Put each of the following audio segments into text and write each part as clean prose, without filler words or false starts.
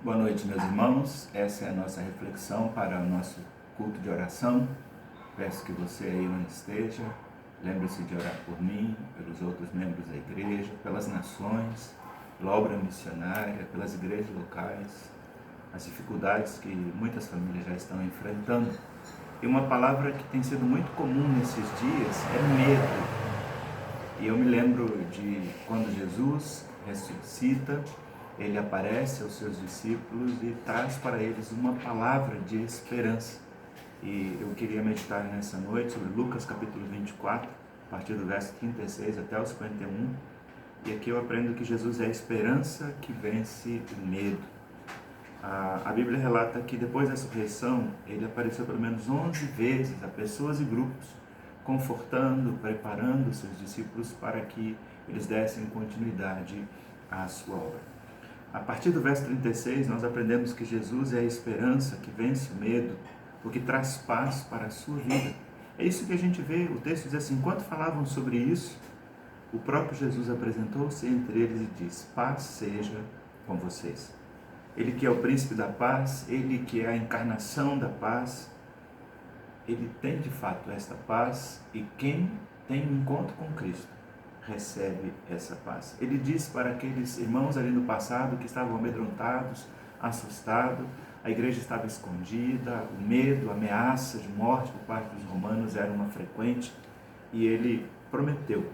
Boa noite, meus irmãos. Essa é a nossa reflexão para o nosso culto de oração. Peço que você aí onde esteja, lembre-se de orar por mim, pelos outros membros da igreja, pelas nações, pela obra missionária, pelas igrejas locais, as dificuldades que muitas famílias já estão enfrentando. E uma palavra que tem sido muito comum nesses dias é medo. E eu me lembro de quando Jesus ressuscita, ele aparece aos seus discípulos e traz para eles uma palavra de esperança. E eu queria meditar nessa noite sobre Lucas capítulo 24, a partir do verso 36 até o 51. E aqui eu aprendo que Jesus é a esperança que vence o medo. A Bíblia relata que depois da ressurreição, ele apareceu pelo menos 11 vezes a pessoas e grupos, confortando, preparando os seus discípulos para que eles dessem continuidade à sua obra. A partir do verso 36, nós aprendemos que Jesus é a esperança que vence o medo, porque traz paz para a sua vida. É isso que a gente vê, o texto diz assim: enquanto falavam sobre isso, o próprio Jesus apresentou-se entre eles e disse: paz seja com vocês. Ele que é o príncipe da paz, ele que é a encarnação da paz, ele tem de fato esta paz, e quem tem um encontro com Cristo recebe essa paz. Ele diz para aqueles irmãos ali no passado que estavam amedrontados, assustados, a igreja estava escondida, o medo, a ameaça de morte por parte dos romanos era uma frequente, e ele prometeu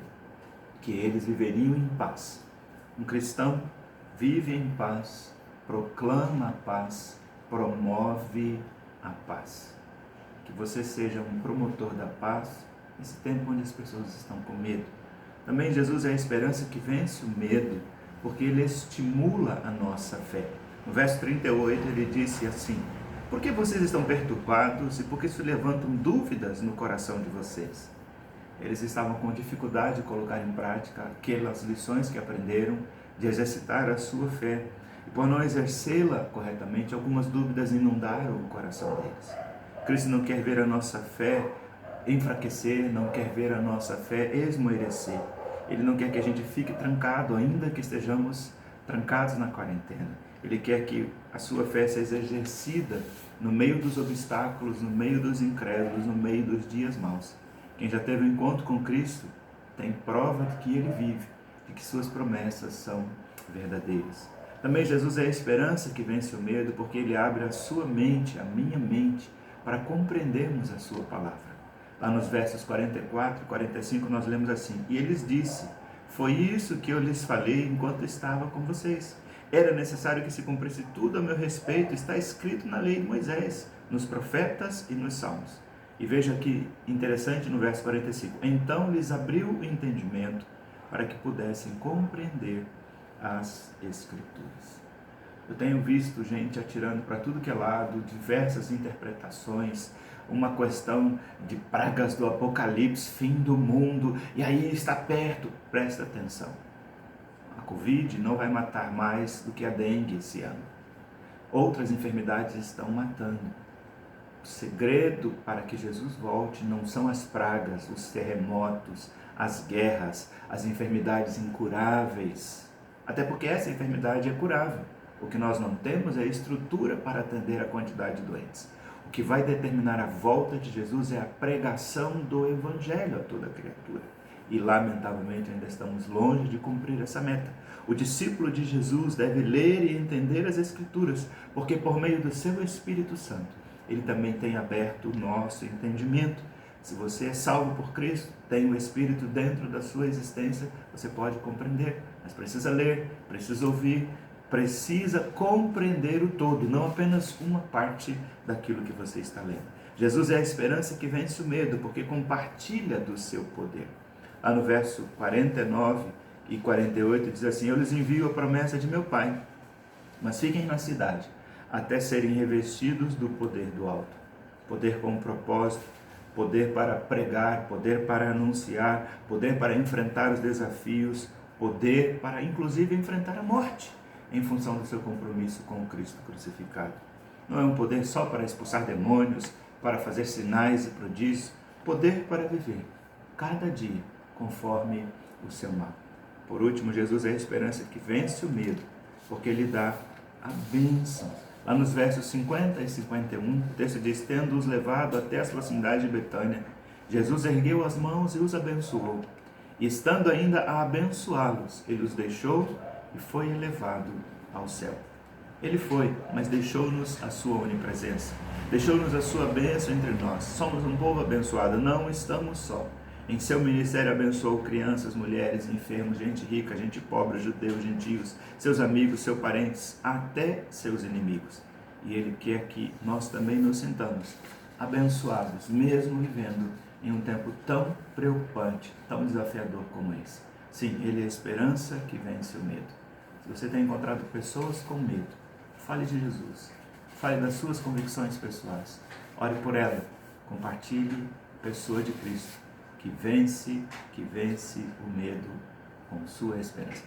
que eles viveriam em paz. Um cristão vive em paz, proclama a paz, promove a paz. Que você seja um promotor da paz nesse tempo onde as pessoas estão com medo. Também Jesus é a esperança que vence o medo, porque ele estimula a nossa fé. No verso 38 ele disse assim: por que vocês estão perturbados e por que se levantam dúvidas no coração de vocês? Eles estavam com dificuldade de colocar em prática aquelas lições que aprenderam, de exercitar a sua fé. E por não exercê-la corretamente, algumas dúvidas inundaram o coração deles. Cristo não quer ver a nossa fé enfraquecer, não quer ver a nossa fé esmorecer. Ele não quer que a gente fique trancado, ainda que estejamos trancados na quarentena. Ele quer que a sua fé seja exercida no meio dos obstáculos, no meio dos incrédulos, no meio dos dias maus. Quem já teve um encontro com Cristo tem prova de que ele vive, de que suas promessas são verdadeiras. Também Jesus é a esperança que vence o medo, porque ele abre a sua mente, a minha mente, para compreendermos a sua palavra. Lá nos versos 44 e 45 nós lemos assim: e eles disse: foi isso que eu lhes falei enquanto estava com vocês. Era necessário que se cumprisse tudo a meu respeito, está escrito na lei de Moisés, nos profetas e nos salmos. E veja que interessante no verso 45: então lhes abriu o entendimento para que pudessem compreender as Escrituras. Eu tenho visto gente atirando para tudo que é lado, diversas interpretações, uma questão de pragas do Apocalipse, fim do mundo, e aí está perto. Presta atenção, a Covid não vai matar mais do que a dengue esse ano. Outras enfermidades estão matando. O segredo para que Jesus volte não são as pragas, os terremotos, as guerras, as enfermidades incuráveis, até porque essa enfermidade é curável. O que nós não temos é estrutura para atender a quantidade de doentes. O que vai determinar a volta de Jesus é a pregação do Evangelho a toda criatura. E, lamentavelmente, ainda estamos longe de cumprir essa meta. O discípulo de Jesus deve ler e entender as Escrituras, porque por meio do seu Espírito Santo, ele também tem aberto o nosso entendimento. Se você é salvo por Cristo, tem o Espírito dentro da sua existência, você pode compreender, mas precisa ler, precisa ouvir, precisa compreender o todo, não apenas uma parte daquilo que você está lendo. Jesus é a esperança que vence o medo, porque compartilha do seu poder. Lá no verso 49 e 48 diz assim: eu lhes envio a promessa de meu Pai, mas fiquem na cidade, até serem revestidos do poder do alto. Poder com propósito, poder para pregar, poder para anunciar, poder para enfrentar os desafios, poder para inclusive enfrentar a morte, em função do seu compromisso com o Cristo crucificado. Não é um poder só para expulsar demônios, para fazer sinais e prodígios, poder para viver cada dia conforme o seu mapa. Por último, Jesus é a esperança que vence o medo, porque ele dá a bênção. Lá nos versos 50 e 51, o texto diz: tendo-os levado até as proximidades de Betânia, Jesus ergueu as mãos e os abençoou. E estando ainda a abençoá-los, ele os deixou e foi elevado ao céu. Ele foi, mas deixou-nos a sua onipresença, deixou-nos a sua bênção entre nós. Somos um povo abençoado, não estamos só. Em seu ministério abençoou crianças, mulheres, enfermos, gente rica, gente pobre, judeus, gentios, seus amigos, seus parentes, até seus inimigos. E ele quer que nós também nos sintamos abençoados, mesmo vivendo em um tempo tão preocupante, tão desafiador como esse. Sim, ele é a esperança que vence o medo. Se você tem encontrado pessoas com medo, fale de Jesus, fale das suas convicções pessoais, ore por ela, compartilhe a pessoa de Cristo, que vence o medo com sua esperança.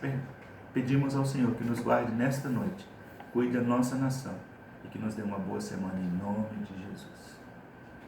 Pedimos ao Senhor que nos guarde nesta noite, cuide da nossa nação e que nos dê uma boa semana em nome de Jesus.